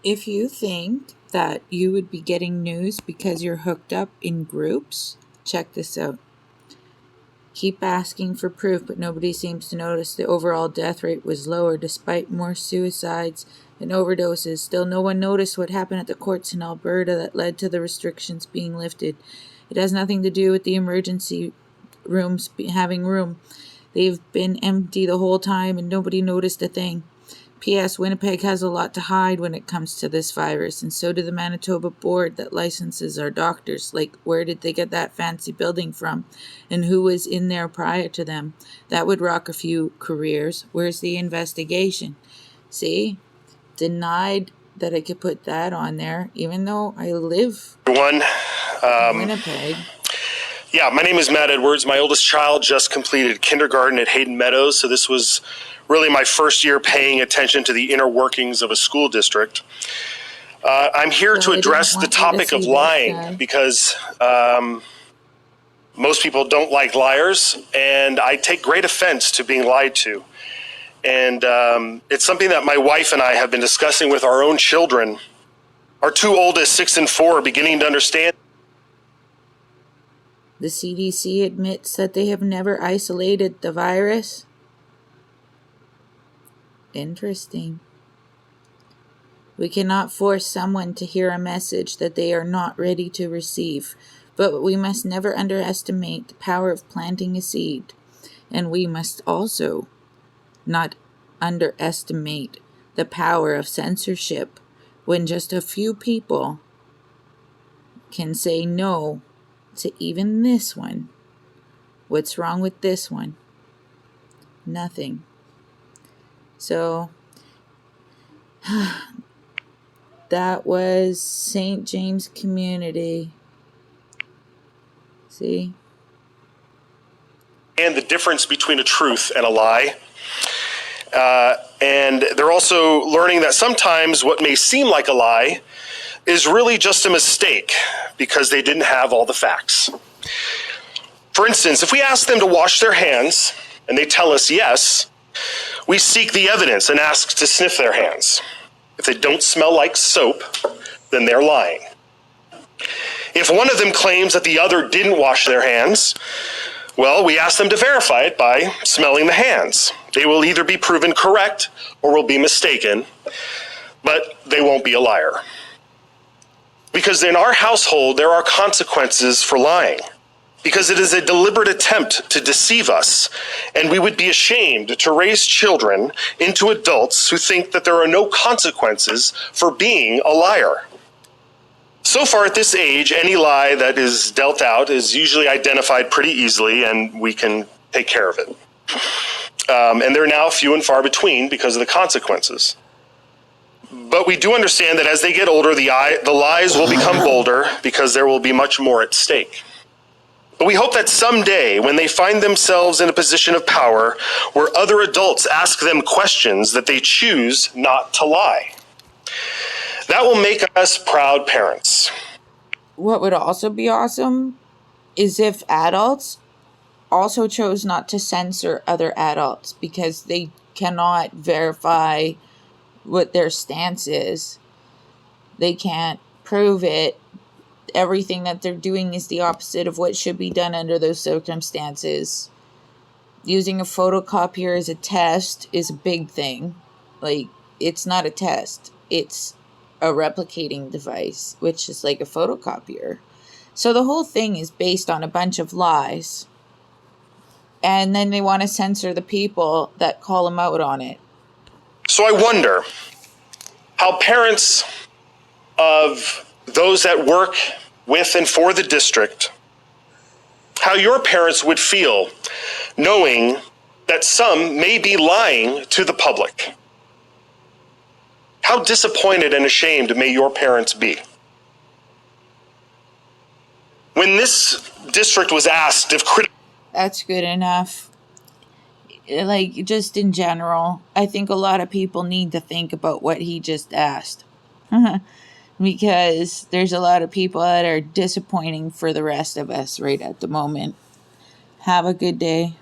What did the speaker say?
If you think that you would be getting news because you're hooked up in groups, check this out. Keep asking for proof, but nobody seems to notice the overall death rate was lower despite more suicides and overdoses. Still, no one noticed what happened at the courts in Alberta that led to the restrictions being lifted. It has nothing to do with the emergency rooms having room. They've been empty the whole time and nobody noticed a thing. P.S. Winnipeg has a lot to hide when it comes to this virus, and so do the Manitoba board that licenses our doctors. Like, where did they get that fancy building from? And who was in there prior to them? That would rock a few careers. Where's the investigation? See? Denied that I could put that on there, even though I live in Winnipeg. Yeah, my name is Matt Edwards. My oldest child just completed kindergarten at Hayden Meadows, so this was really my first year paying attention to the inner workings of a school district. I'm here to address the topic of lying because most people don't like liars, and I take great offense to being lied to. And it's something that my wife and I have been discussing with our own children. Our two oldest, 6 and 4, are beginning to understand. The CDC admits that they have never isolated the virus. Interesting. We cannot force someone to hear a message that they are not ready to receive, but we must never underestimate the power of planting a seed. And we must also not underestimate the power of censorship when just a few people can say no to even this one. What's wrong with this one? Nothing. So that was StJames community. See? And the difference between a truth and a lie. And they're also learning that sometimes what may seem like a lie is really just a mistake because they didn't have all the facts. For instance, if we ask them to wash their hands and they tell us yes, we seek the evidence and ask to sniff their hands. If they don't smell like soap, then they're lying. If one of them claims that the other didn't wash their hands, well, we ask them to verify it by smelling the hands. They will either be proven correct or will be mistaken, but they won't be a liar. Because in our household, there are consequences for lying. Because it is a deliberate attempt to deceive us, and we would be ashamed to raise children into adults who think that there are no consequences for being a liar. So far at this age, any lie that is dealt out is usually identified pretty easily, and we can take care of it. And they're now few and far between because of the consequences. But we do understand that as they get older, the lies will become bolder because there will be much more at stake. But we hope that someday, when they find themselves in a position of power where other adults ask them questions, that they choose not to lie. That will make us proud parents. What would also be awesome is if adults also chose not to censor other adults because they cannot verify what their stance is. They can't prove it. Everything that they're doing is the opposite of what should be done under those circumstances. Using a photocopier as a test is a big thing. Like, it's not a test. It's a replicating device, which is like a photocopier. So the whole thing is based on a bunch of lies. And then they want to censor the people that call them out on it. So I wonder how parents of those that work with and for the district, how your parents would feel knowing that some may be lying to the public. How disappointed and ashamed may your parents be? When this district was asked if That's good enough. Like, just in general, I think a lot of people need to think about what he just asked. Because there's a lot of people that are disappointing for the rest of us right at the moment. Have a good day.